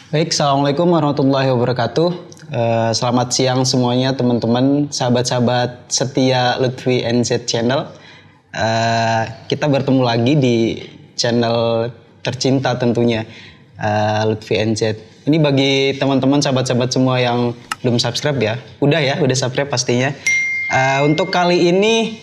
Baik, Assalamualaikum warahmatullahi wabarakatuh. Selamat siang semuanya teman-teman, sahabat-sahabat setia Lutfi NZ Channel. Kita bertemu lagi di channel tercinta tentunya, Lutfi NZ. Ini bagi teman-teman sahabat-sahabat semua yang belum subscribe ya. Udah subscribe pastinya. Untuk kali ini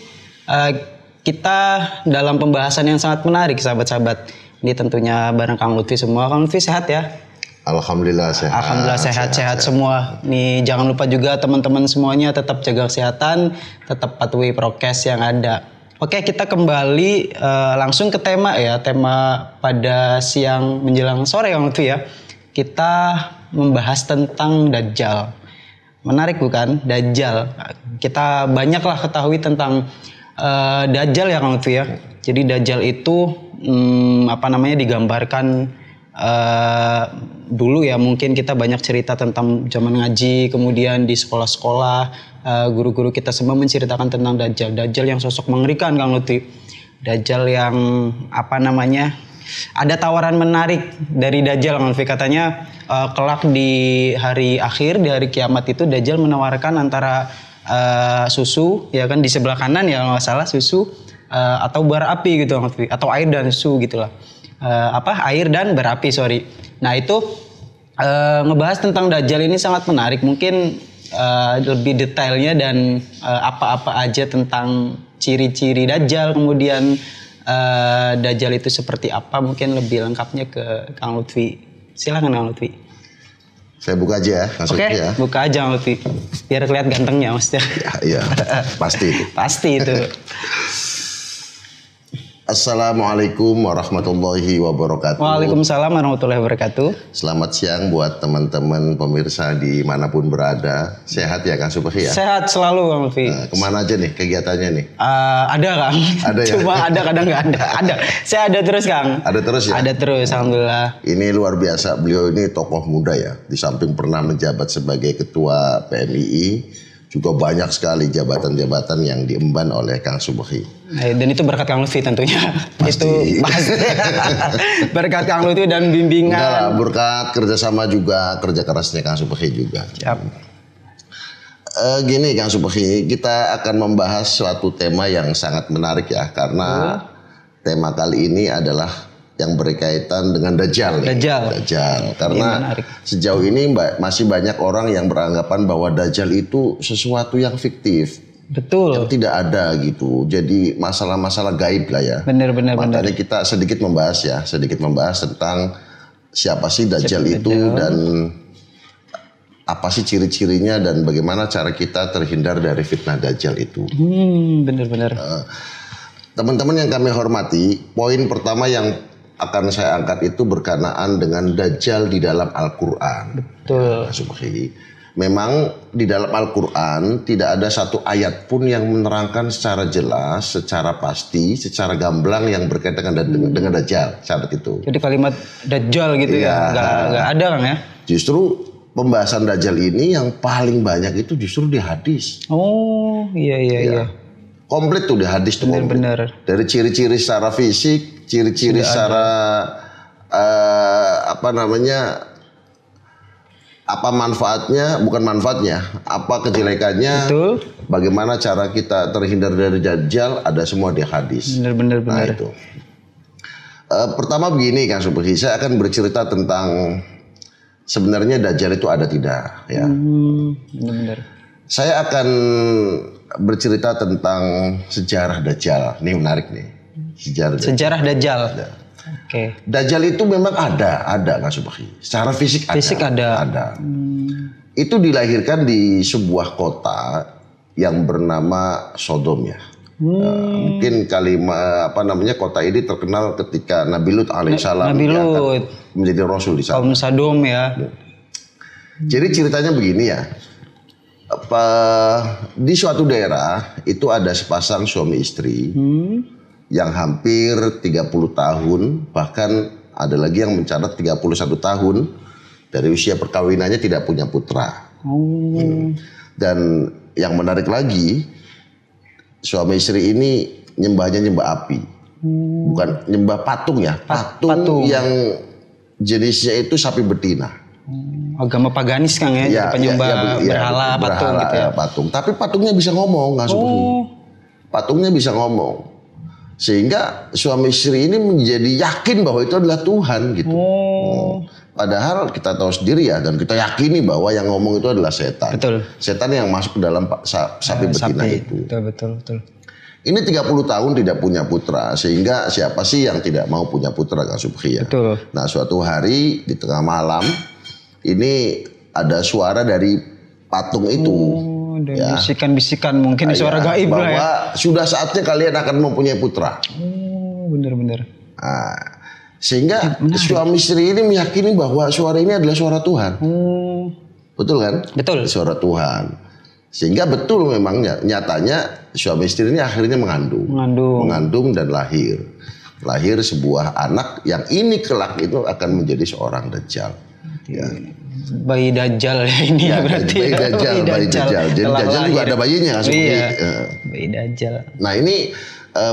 kita dalam pembahasan yang sangat menarik sahabat-sahabat. Ini tentunya bareng Kang Lutfi semua. Kang Lutfi sehat ya? Alhamdulillah sehat. Alhamdulillah sehat semua. Nih jangan lupa juga teman-teman semuanya tetap jaga kesehatan, tetap patuhi prokes yang ada. Oke, kita kembali langsung ke tema ya. Tema pada siang menjelang sore Kang Lutfi ya. Kita membahas tentang Dajjal. Menarik bukan? Dajjal. Kita banyaklah ketahui tentang Dajjal ya Kang Lutfi ya. Jadi Dajjal itu digambarkan dulu ya, mungkin kita banyak cerita tentang zaman ngaji, kemudian di sekolah-sekolah guru-guru kita semua menceritakan tentang Dajjal. Dajjal yang sosok mengerikan Kang Lutfi. Dajjal yang ada tawaran menarik dari Dajjal Kang Lutfi. Katanya kelak di hari akhir, di hari kiamat itu Dajjal menawarkan antara susu ya kan, di sebelah kanan ya kalau nggak salah susu atau bara api gitu Kang Lutfi, atau air dan susu gitulah. Air dan berapi, sorry. Nah itu ngebahas tentang Dajjal ini sangat menarik. Mungkin lebih detailnya dan apa-apa aja tentang ciri-ciri Dajjal, kemudian Dajjal itu seperti apa, mungkin lebih lengkapnya ke Kang Lutfi. Silakan Kang Lutfi. Saya buka aja ya. Oke, buka aja Kang Lutfi. Biar kelihatan gantengnya maksudnya. Iya, pasti itu. Pasti itu. Assalamualaikum warahmatullahi wabarakatuh. Waalaikumsalam warahmatullahi wabarakatuh. Selamat siang buat teman-teman pemirsa dimanapun berada. Sehat ya Kang Subhi ya? Sehat selalu Kang Lutfi. Kemana aja nih kegiatannya nih? Ada Kang. Ada ya? Cuma ada kadang nggak ada. Ada. Saya ada terus Kang. Ada terus ya? Ada terus, alhamdulillah. Ini luar biasa. Beliau ini tokoh muda ya. Di samping pernah menjabat sebagai ketua PMII, juga banyak sekali jabatan-jabatan yang diemban oleh Kang Subhi. Dan itu berkat Kang Lutfi tentunya. Pasti. Itu pasti. Berkat Kang Lutfi dan bimbingan. Enggak, berkat kerjasama juga, kerja kerasnya Kang Subhi juga. Siap. Gini Kang Subhi, kita akan membahas suatu tema yang sangat menarik ya. Karena tema kali ini adalah yang berkaitan dengan Dajjal. Dajjal. Karena sejauh ini masih banyak orang yang beranggapan bahwa Dajjal itu sesuatu yang fiktif. Betul. Yang tidak ada gitu. Jadi masalah-masalah gaib lah ya. Benar. Makanya kita sedikit membahas tentang siapa sih Dajjal itu dan apa sih ciri-cirinya dan bagaimana cara kita terhindar dari fitnah Dajjal itu. Benar. Teman-teman yang kami hormati, poin pertama yang akan saya angkat itu berkenaan dengan Dajjal di dalam Al-Quran. Betul. Memang di dalam Al-Quran tidak ada satu ayat pun yang menerangkan secara jelas, secara pasti, secara gamblang yang berkaitan dengan Dajjal saat itu. Jadi kalimat Dajjal gitu ya, nggak ada Kang ya? Justru pembahasan Dajjal ini yang paling banyak itu justru di hadis. Oh iya. Komplit tuh di hadis tuh. Benar. Dari ciri-ciri secara fisik, ciri-ciri secara apa manfaatnya, bukan manfaatnya, apa kejelekannya, betul. Bagaimana cara kita terhindar dari Dajjal, ada semua di hadis. Benar. Nah itu. Pertama begini Kang Subhi, saya akan bercerita tentang sebenarnya Dajjal itu ada tidak ya. Benar. Saya akan bercerita tentang sejarah Dajjal. Ini menarik nih. Sejarah Dajjal. Oke. Dajjal itu memang ada Kang Subhi. Secara fisik ada. Itu dilahirkan di sebuah kota yang bernama Sodom ya. Mungkin kota ini terkenal ketika Nabi Lut alaihissalam menjadi rasul di sana. Kaum Sodom ya. Jadi ceritanya begini ya. Di suatu daerah itu ada sepasang suami istri yang hampir 30 tahun, bahkan ada lagi yang mencatat 31 tahun dari usia perkawinannya tidak punya putra. Dan yang menarik lagi, suami istri ini nyembahnya nyembah api. Bukan nyembah patung ya, patung yang jenisnya itu sapi betina. Agama paganis Kang ya, jadi penyembah berhala, patung gitu ya. Patung. Tapi patungnya bisa ngomong, nggak seperti ini. Patungnya bisa ngomong. Sehingga suami istri ini menjadi yakin bahwa itu adalah Tuhan gitu. Padahal kita tahu sendiri ya, dan kita yakini bahwa yang ngomong itu adalah setan. Betul. Setan yang masuk ke dalam sapi betina itu. Betul. Ini 30 tahun tidak punya putra, sehingga siapa sih yang tidak mau punya putra, Kang Subhi ya? Betul. Nah, suatu hari di tengah malam ini ada suara dari patung itu. Dan bisikan-bisikan mungkin suara gaib bahwa lah ya. Sudah saatnya kalian akan mempunyai putra. Bener. Nah, sehingga suami istri ini meyakini bahwa suara ini adalah suara Tuhan. Betul kan? Betul. Suara Tuhan. Sehingga betul memang nyatanya suami istri ini akhirnya mengandung dan lahir. Lahir sebuah anak yang ini kelak itu akan menjadi seorang Dajjal. Ya. Bayi Dajjal ya ini ya berarti. Bayi Dajjal. Jadi Dajjal juga ada bayinya kan? Iya. Bayi Dajjal. Nah ini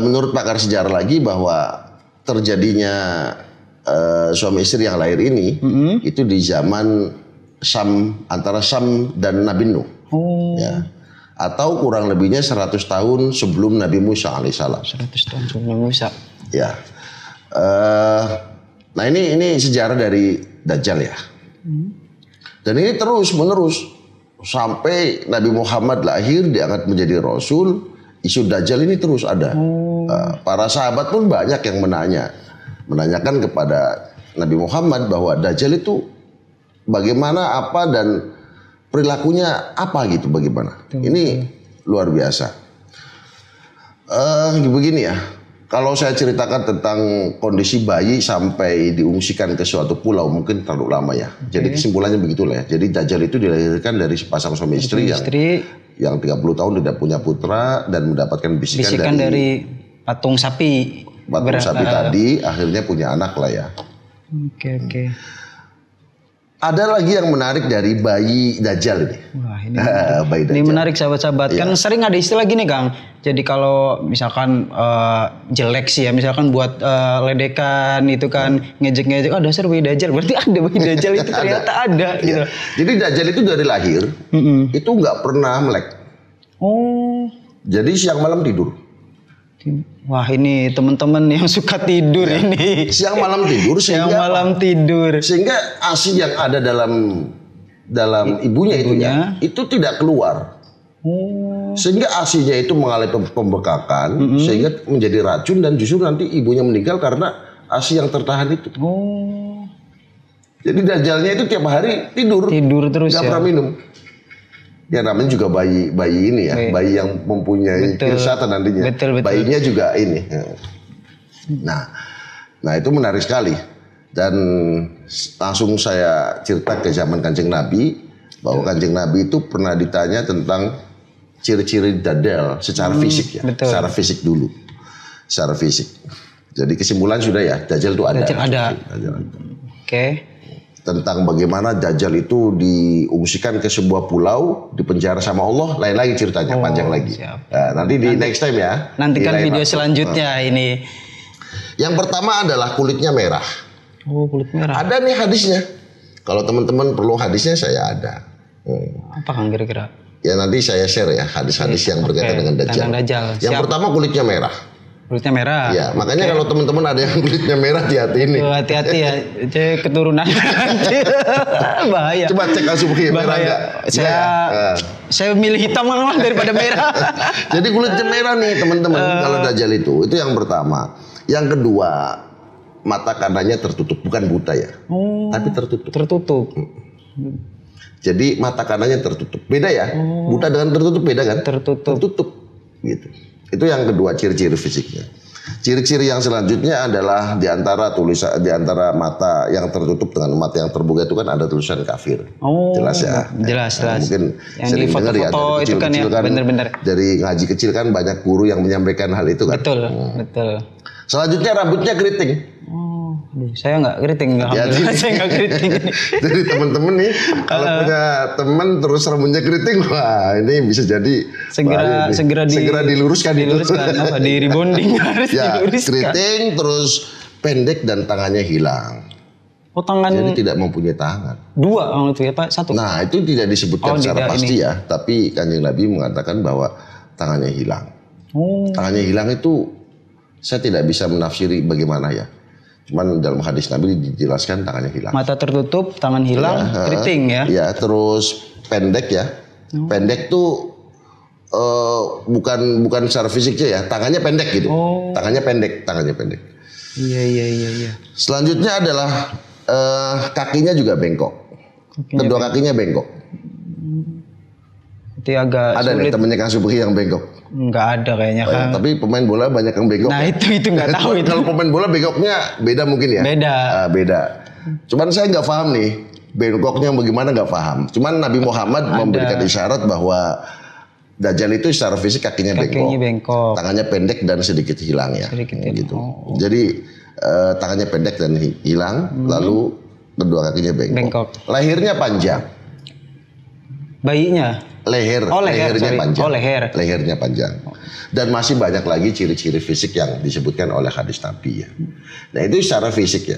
menurut pakar sejarah lagi bahwa terjadinya suami istri yang lahir ini itu di zaman antara Sam dan Nabi Nuh. Ya. Atau kurang lebihnya 100 tahun sebelum Nabi Musa alaihissalam. 100 tahun sebelum Musa. Ya. Nah ini sejarah dari Dajjal ya. Dan ini terus menerus sampai Nabi Muhammad lahir diangkat menjadi Rasul, isu Dajjal ini terus ada. Para sahabat pun banyak yang menanyakan kepada Nabi Muhammad bahwa Dajjal itu bagaimana, apa, dan perilakunya apa gitu, bagaimana. Ini luar biasa. Begini ya. Kalau saya ceritakan tentang kondisi bayi sampai diungsikan ke suatu pulau mungkin terlalu lama ya. Jadi kesimpulannya begitulah ya. Jadi Dajjal itu dilahirkan dari sepasang suami istri yang 30 tahun tidak punya putra dan mendapatkan bisikan dari patung sapi. Patung sapi tadi akhirnya punya anak lah ya. Oke. Ada lagi yang menarik dari bayi Dajjal ini. Wah, bayi Dajjal. Ini menarik sahabat-sahabat. Kan sering ada istilah gini Kang. Jadi kalau misalkan jelek sih ya, misalkan buat ledekan itu kan ngejek-ngejek, dasar bayi Dajjal. Berarti ada bayi Dajjal itu ternyata ada gitu. Jadi Dajjal itu dari lahir itu nggak pernah melek. Jadi siang malam tidur. Wah ini teman-teman yang suka tidur ini. Siang malam tidur. Sehingga ASI yang ada dalam ibunya itu tidak keluar. Sehingga ASI-nya itu mengalami pembekakan, sehingga menjadi racun dan justru nanti ibunya meninggal karena ASI yang tertahan itu. Jadi Dajjalnya itu tiap hari tidur terus, nggak pernah minum. Ya namanya juga bayi ini ya, bayi yang mempunyai filsafat nantinya. Betul. Bayinya juga ini. Nah itu menarik sekali. Dan langsung saya cerita ke zaman Kanjeng Nabi, bahwa Kanjeng Nabi itu pernah ditanya tentang ciri-ciri Dajjal secara fisik ya. Secara fisik dulu. Secara fisik. Jadi kesimpulan sudah ya, Dajjal itu ada. Dajjal ada. Oke. Tentang bagaimana Dajjal itu diungsikan ke sebuah pulau, dipenjara sama Allah, lain lagi ceritanya, panjang lagi. Nah, nanti di next time ya. Nantikan video selanjutnya ini. Yang pertama adalah kulitnya merah. Kulit merah. Ada nih hadisnya. Kalau teman-teman perlu hadisnya saya ada. Apa Kang kira-kira? Ya nanti saya share ya hadis-hadis yang berkaitan dengan Dajjal. Yang pertama kulitnya merah. Kulitnya merah. Ya, makanya kalau teman-teman ada yang kulitnya merah hati-hati nih. Hati-hati ya, keturunan. Bahaya. Coba cek Subhi merah enggak? Saya milih hitam malah daripada merah. Jadi kulitnya merah nih teman-teman kalau Dajjal itu yang pertama. Yang kedua, mata kanannya tertutup, bukan buta ya. Tapi tertutup. Jadi mata kanannya tertutup. Beda ya? Buta dengan tertutup beda kan? Tertutup. Gitu. Itu yang kedua ciri-ciri fisiknya. Ciri-ciri yang selanjutnya adalah di antara mata yang tertutup dengan mata yang terbuka itu kan ada tulisan kafir. Jelas ya. Jelas. Mungkin yang sering di dengar ya dari itu kan ya, bener-bener. Dari ngaji kecil kan banyak guru yang menyampaikan hal itu kan. Betul. Selanjutnya rambutnya keriting. Saya nggak keriting, alhamdulillah. Saya nggak keriting. Jadi teman-teman nih kalau punya teman terus rambutnya keriting, wah ini bisa jadi segera diluruskan. Apa di rebonding harus diluruskan. Keriting terus pendek dan tangannya hilang. Oh tangan. Jadi tidak mempunyai tangan. Dua itu ya Pak? Satu? Nah itu tidak disebutkan secara pasti ya. Tapi Kanjeng Nabi mengatakan bahwa tangannya hilang. Tangannya hilang itu saya tidak bisa menafsiri bagaimana ya. Cuman dalam hadis Nabi dijelaskan tangannya hilang. Mata tertutup, tangan hilang, keriting ya? Ya terus pendek ya. Pendek tuh bukan secara fisiknya ya. Tangannya pendek gitu. Tangannya pendek. Iya. Selanjutnya adalah kakinya juga bengkok. Kedua kakinya bengkok. Itu agak ada sulit. Nih temennya Kang Subhi yang bengkok. Nggak ada kayaknya kan. Tapi pemain bola banyak yang bengkok. Nah ya? itu nggak tahu itu. Kalau pemain bola bengkoknya beda mungkin ya. Beda. Cuman saya nggak paham nih bengkoknya bagaimana, nggak paham. Cuman Nabi Muhammad memberikan isyarat bahwa Dajjal itu secara fisik kakinya bengkok, tangannya pendek dan sedikit hilang ya. Gitu. Jadi tangannya pendek dan hilang, lalu kedua kakinya bengkok. Lehernya panjang. Bayinya? Lehernya panjang. Lehernya panjang. Dan masih banyak lagi ciri-ciri fisik yang disebutkan oleh hadis Nabi ya. Nah itu secara fisik ya.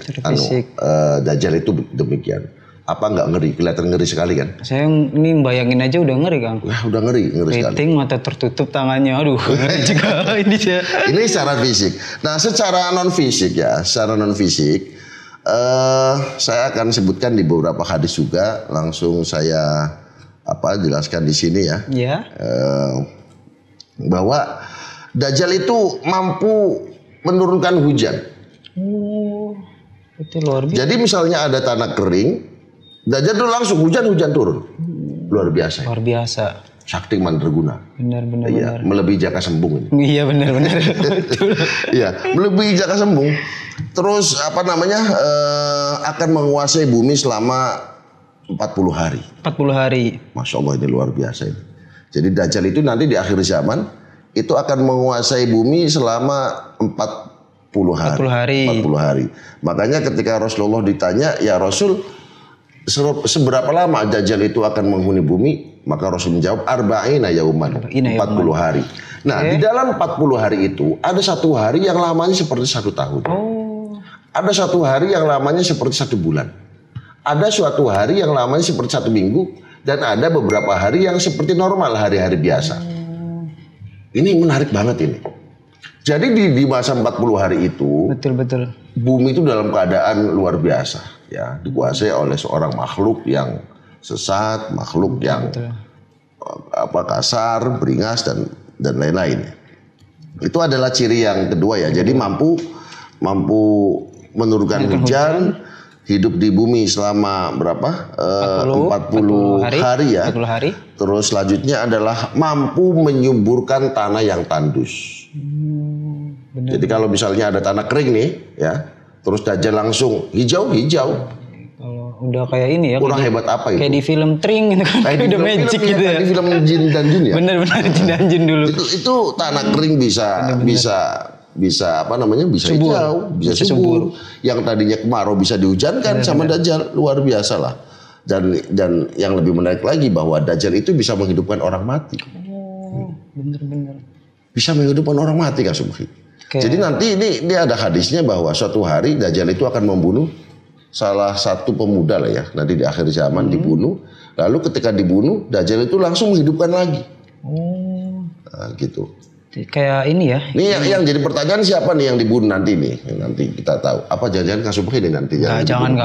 Dajjal itu demikian. Apa nggak ngeri? Kelihatan ngeri sekali kan? Saya ini bayangin aja udah ngeri Kang. Wah udah ngeri sekali. Keriting, mata tertutup, tangannya, aduh ngeri juga ini sih. Ini secara fisik. Nah secara non fisik saya akan sebutkan di beberapa hadis juga. Langsung saya jelaskan di sini ya. Iya. Bahwa Dajjal itu mampu menurunkan hujan. Itu luar biasa. Jadi misalnya ada tanah kering, Dajjal itu langsung hujan turun. Luar biasa. Sakti mandraguna. Benar. Melebihi Jaka Sembung ini. Iya benar. Betul. Iya, melebihi Jaka Sembung. Terus akan menguasai bumi selama 40 hari. 40 hari. Masya Allah ini luar biasa ini. Jadi Dajjal itu nanti di akhir zaman itu akan menguasai bumi selama 40 hari. Makanya ketika Rasulullah ditanya, ya Rasul, seberapa lama Dajjal itu akan menghuni bumi? Maka Rasul menjawab, arba'ina yauman, 40 hari. Nah di dalam 40 hari itu ada satu hari yang lamanya seperti 1 tahun. Ada satu hari yang lamanya seperti 1 bulan. Ada suatu hari yang lamanya seperti 1 minggu. Dan ada beberapa hari yang seperti normal, hari-hari biasa. Ini menarik banget ini. Jadi di masa 40 hari itu, betul. Bumi itu dalam keadaan luar biasa, ya, dikuasai oleh seorang makhluk yang sesat, makhluk yang kasar, beringas dan lain-lain. Itu adalah ciri yang kedua ya. Jadi mampu menurunkan hujan, hidup di bumi selama berapa? 40 hari ya. 40 hari. Terus selanjutnya adalah mampu menyuburkan tanah yang tandus. Bener. Jadi kalau misalnya ada tanah kering nih, ya, terus Dajjal langsung hijau. Kalau udah kayak ini ya. Kurang hebat apa itu? Kayak di film Tring gitu kan. Kayak udah magic gitu ya. Di film Jin dan Jun ya. Bener Jin dan Jun dulu. Itu tanah kering bisa hijau, bisa subur. Yang tadinya kemarau bisa dihujankan sama Dajjal, luar biasa lah. Dan yang lebih menarik lagi bahwa Dajjal itu bisa menghidupkan orang mati. Bener. Bisa menghidupkan orang mati Kang Subhi. Jadi nanti ini ada hadisnya bahwa suatu hari Dajjal itu akan membunuh salah satu pemuda lah ya. Nanti di akhir zaman dibunuh. Lalu ketika dibunuh Dajjal itu langsung menghidupkan lagi. Nah, gitu. Kayak ini ya. Ini yang jadi pertanyaan siapa nih yang dibunuh nanti nih? Nanti kita tahu. Apa jangan-jangan Kang Subhi ini nanti? Jangan.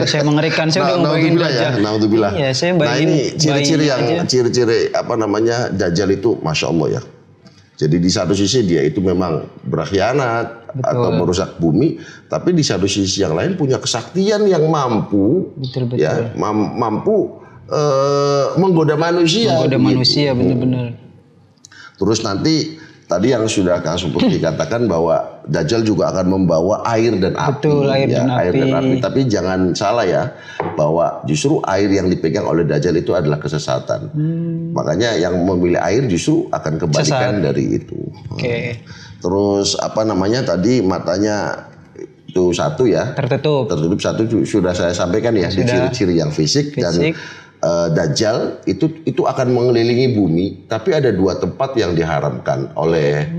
Saya mengerikan, saya udah ngebayangin Dajjal. Naudzubillah. Iya, saya nah ini ciri-ciri Dajjal itu Masya Allah ya. Jadi di satu sisi dia itu memang berkhianat atau merusak bumi, tapi di satu sisi yang lain punya kesaktian yang mampu, ya, mampu menggoda manusia. Manusia benar-benar. Terus nanti tadi yang sudah Kang Subhi katakan bahwa Dajjal juga akan membawa air dan api. Betul, air dan api. Tapi jangan salah ya, bahwa justru air yang dipegang oleh Dajjal itu adalah kesesatan. Makanya yang memilih air justru akan kebalikan dari itu. Terus tadi matanya itu satu ya. Tertutup satu sudah saya sampaikan ya. Di ciri-ciri yang fisik. Dan Dajjal itu akan mengelilingi bumi, tapi ada 2 tempat yang diharamkan oleh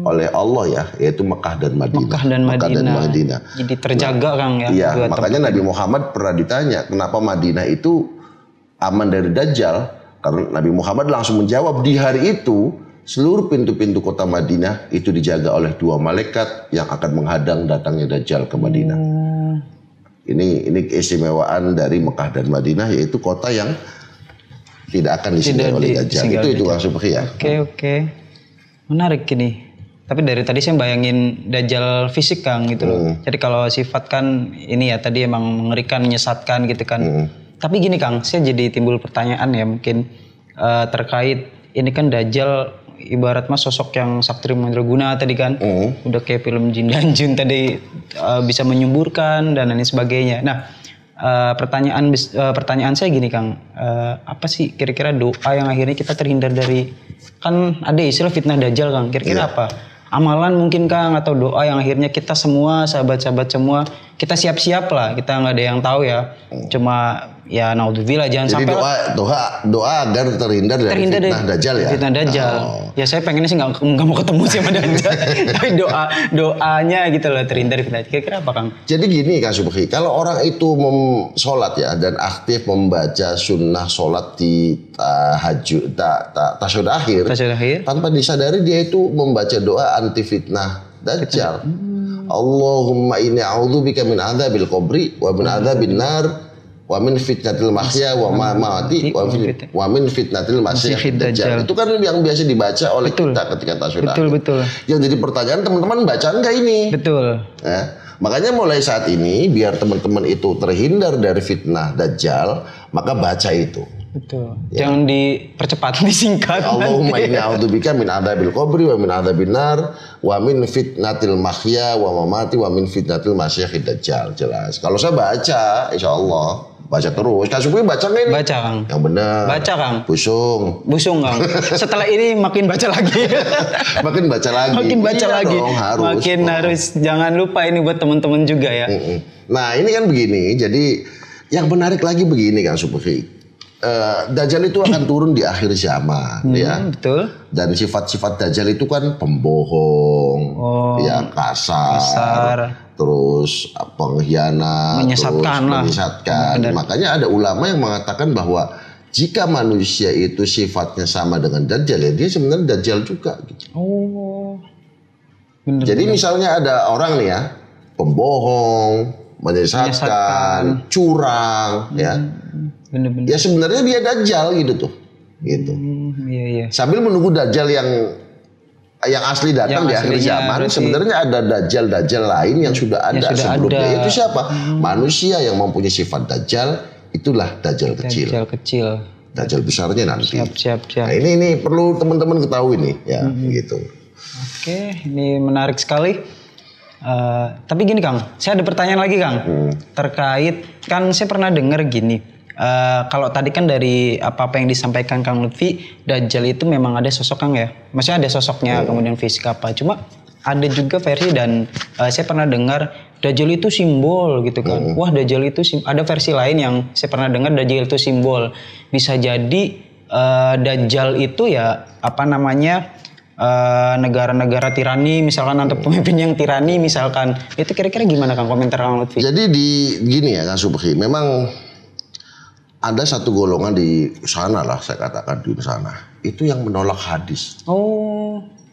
oleh Allah ya, yaitu Mekah dan Madinah. Mekah dan Madinah. Jadi terjaga Kang ya. Iya, makanya Nabi Muhammad pernah ditanya kenapa Madinah itu aman dari Dajjal. Karena Nabi Muhammad langsung menjawab di hari itu seluruh pintu-pintu kota Madinah itu dijaga oleh 2 malaikat yang akan menghadang datangnya Dajjal ke Madinah. Ini keistimewaan dari Mekah dan Madinah, yaitu kota yang tidak akan disinggahi oleh Dajjal. Itu langsung ya. Oke. Menarik ini. Tapi dari tadi saya bayangin Dajjal fisik Kang gitu loh. Jadi kalau sifat kan ini ya tadi emang mengerikan, menyesatkan gitu kan. Tapi gini Kang, saya jadi timbul pertanyaan ya mungkin terkait ini kan Dajjal ibarat mas sosok yang sakti mandraguna tadi kan. Udah kayak film Jin dan Jun tadi bisa menyemburkan dan lain sebagainya. Nah, pertanyaan saya gini Kang, apa sih kira-kira doa yang akhirnya kita terhindar dari, kan ada istilah fitnah Dajjal Kang, kira-kira apa? Amalan mungkin Kang atau doa yang akhirnya kita semua sahabat-sahabat semua kita siap-siap lah, kita nggak ada yang tahu ya, cuma ya naudzubillah jangan jadi sampai doa agar terhindar dari fitnah Dajjal ya. Fitnah Dajjal. Ya saya pengennya sih nggak mau ketemu sama Dajjal, tapi doanya gitu loh terhindar dari fitnah. Kira-kira apa Kang? Jadi gini Kang Subhi, kalau orang itu sholat ya dan aktif membaca sunnah sholat di tasyahud akhir, tanpa disadari dia itu membaca doa anti fitnah Dajjal. Allahumma inni a'udzubika min adzabil qabri wa min adzabin nar wa min fitnatil mahya wa mamati wa min fitnatil masiihid dajjal. Itu kan yang biasa dibaca oleh kita ketika tasyahud akhir. Betul. Yang jadi pertanyaan teman-teman baca enggak ini? Betul. Ya. Makanya mulai saat ini biar teman-teman itu terhindar dari fitnah Dajjal, maka baca itu. Betul. Ya. Jangan dipercepat, disingkat. Allahumma inni a'udzubika min adzabil qabri wa min adzabin nar wa min fitnatil mahya wa mamati wa min fitnatil masiihid dajjal. Jelas. Kalau saya baca, insyaallah baca terus. Kang Supri baca nggak ini? Baca Kang. Yang benar. Baca Kang. Busung Kang. Setelah ini makin baca lagi. Makin baca lagi. Makin baca lagi. Dong, harus. Makin harus. Jangan lupa ini buat teman-teman juga ya. Nah ini kan begini. Jadi yang menarik lagi begini Kang Supri. Dajjal itu akan turun di akhir zaman ya. Betul. Dan sifat-sifat Dajjal itu kan pembohong, ya kasar, terus pengkhianat, menyesatkan. Makanya ada ulama yang mengatakan bahwa jika manusia itu sifatnya sama dengan Dajjal ya dia sebenarnya Dajjal juga gitu. Jadi misalnya ada orang nih ya, pembohong, menyesatkan, curang ya. Bener-bener. Ya sebenarnya dia Dajjal gitu tuh. Gitu. Iya. Sambil menunggu Dajjal yang asli datang di akhir zaman, sebenarnya ada Dajjal lain yang sudah ada sebelumnya. Itu siapa? Manusia yang mempunyai sifat Dajjal, itulah Dajjal kecil. Dajjal besarnya nanti. Siap. Nah, ini perlu teman-teman ketahui nih ya, gitu. Oke, ini menarik sekali. Tapi gini Kang, saya ada pertanyaan lagi Kang. Terkait, kan saya pernah dengar gini. Kalau tadi kan dari apa yang disampaikan Kang Lutfi, Dajjal itu memang ada sosok Kang ya. Maksudnya ada sosoknya, kemudian fisik apa. Cuma ada juga versi dan saya pernah dengar Dajjal itu simbol gitu kan. Wah Dajjal itu ada versi lain yang saya pernah dengar Dajjal itu simbol. Bisa jadi Dajjal itu ya apa namanya negara-negara tirani misalkan atau pemimpin yang tirani misalkan. Itu kira-kira gimana Kang komentar Kang Lutfi? Jadi gini ya Kang Subhi, memang ada satu golongan di sana lah, saya katakan di sana itu yang menolak hadis.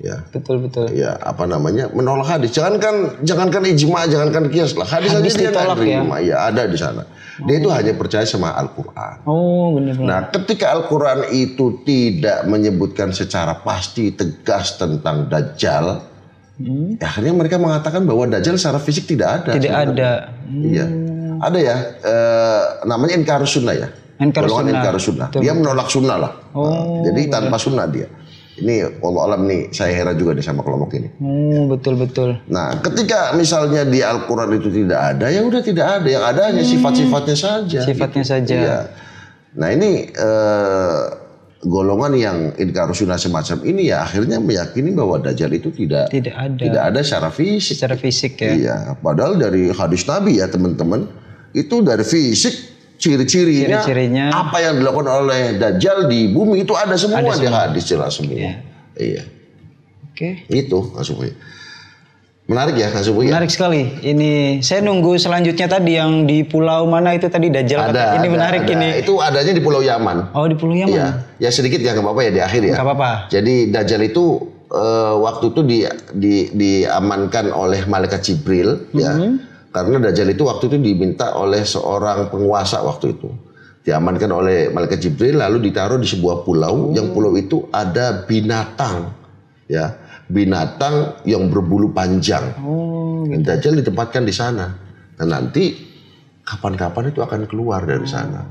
Ya. Betul. Ya, apa namanya? Menolak hadis. Jangankan ijma, jangankan qiyas lah. Hadis aja dia enggak terima. Ya, ada di sana. Dia itu hanya percaya sama Al-Qur'an. Benar. Nah, ketika Al-Qur'an itu tidak menyebutkan secara pasti tegas tentang Dajjal, akhirnya mereka mengatakan bahwa Dajjal secara fisik tidak ada. Tidak ada. Iya. Ada ya, namanya Inkarus Sunnah ya. Golongan Inkarus Sunnah. Dia menolak sunnah lah. Jadi tanpa sunnah dia. Ini Allah alam nih, saya heran juga nih sama kelompok ini. Betul. Nah, ketika misalnya di Al-Quran itu tidak ada, ya udah tidak ada. Yang ada hanya sifat-sifatnya saja. Sifatnya saja. Iya. Nah ini golongan yang Inkarus Sunnah semacam ini ya akhirnya meyakini bahwa Dajjal itu tidak ada secara fisik. Secara fisik ya. Iya. Padahal dari hadis Nabi ya teman-teman, itu dari fisik ciri-cirinya apa yang dilakukan oleh Dajjal di bumi itu ada semua di hadis jelas semua. Iya. Oke. Itu Kang Subuhi. Menarik ya Kang Subuhi. Menarik sekali. Ini saya nunggu selanjutnya tadi yang di pulau mana itu tadi Dajjal. Ini menarik ini. Itu adanya di Pulau Yaman. Oh, di Pulau Yaman. Iya. Ya sedikit ya nggak apa-apa ya di akhir ya. Nggak apa-apa. Jadi Dajjal itu waktu itu diamankan oleh malaikat Jibril ya. Karena Dajjal itu waktu itu diminta oleh seorang penguasa waktu itu. Diamankan oleh malaikat Jibril lalu ditaruh di sebuah pulau. Yang pulau itu ada binatang ya. Binatang yang berbulu panjang. Dan Dajjal ditempatkan di sana. Dan nanti kapan-kapan itu akan keluar dari sana.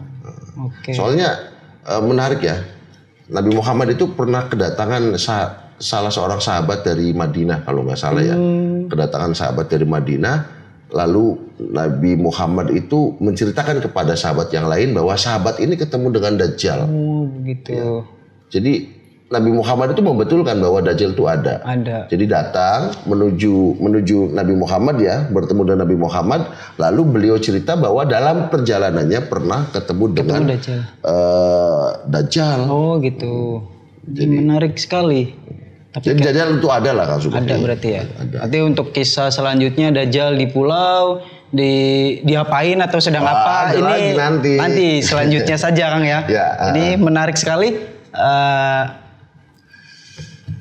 Soalnya menarik ya. Nabi Muhammad itu pernah kedatangan salah seorang sahabat dari Madinah kalau nggak salah ya. Kedatangan sahabat dari Madinah. Lalu Nabi Muhammad itu menceritakan kepada sahabat yang lain bahwa sahabat ini ketemu dengan Dajjal. Oh, begitu. Ya. Jadi Nabi Muhammad itu membetulkan bahwa Dajjal itu ada. Jadi datang menuju Nabi Muhammad ya, bertemu dengan Nabi Muhammad. Lalu beliau cerita bahwa dalam perjalanannya pernah ketemu dengan Dajjal. Oh gitu. Jadi menarik sekali. Jadi Dajjal itu ada lah Kang Subuhi. Ada berarti ya. Nanti untuk kisah selanjutnya Dajjal di pulau diapain atau sedang apa ini nanti selanjutnya saja Kang ya. Ini menarik sekali.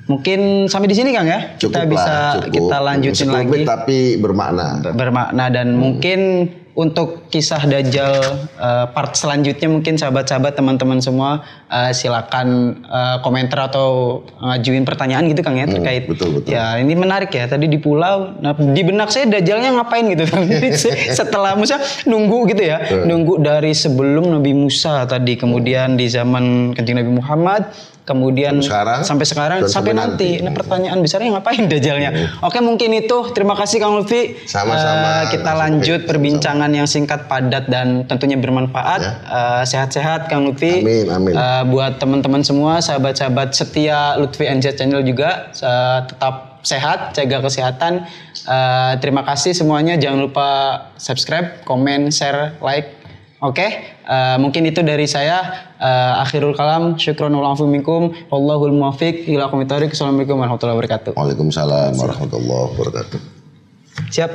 Mungkin sampai di sini Kang ya. Cukup kita lanjutin lagi. Tapi bermakna. Bermakna dan mungkin untuk kisah Dajjal part selanjutnya mungkin sahabat-sahabat teman-teman semua silakan komentar atau ngajuin pertanyaan gitu Kang ya terkait. Betul. Ya ini menarik ya tadi di pulau. Nah, di benak saya Dajjalnya ngapain gitu Kang. Setelah Musa nunggu gitu ya. Nunggu dari sebelum Nabi Musa tadi kemudian di zaman Kanjeng Nabi Muhammad. Kemudian sampai sekarang sampai nanti. Nah pertanyaan besarnya ngapain Dajjalnya? Oke mungkin itu. Terima kasih Kang Lutfi. Sama-sama. Kita lanjut perbincangan yang singkat, padat dan tentunya bermanfaat. Sehat-sehat Kang Lutfi. Amin. Buat teman-teman semua, sahabat-sahabat setia Lutfi NZ Channel juga tetap sehat, jaga kesehatan. Terima kasih semuanya. Jangan lupa subscribe, komen, share, like. Oke, mungkin itu dari saya. Akhirul kalam, syukron wa'afu minkum. Wallahul muwaffiq ila aqwamit thoriq. Assalamualaikum warahmatullahi wabarakatuh. Waalaikumsalam warahmatullahi wabarakatuh. Siap.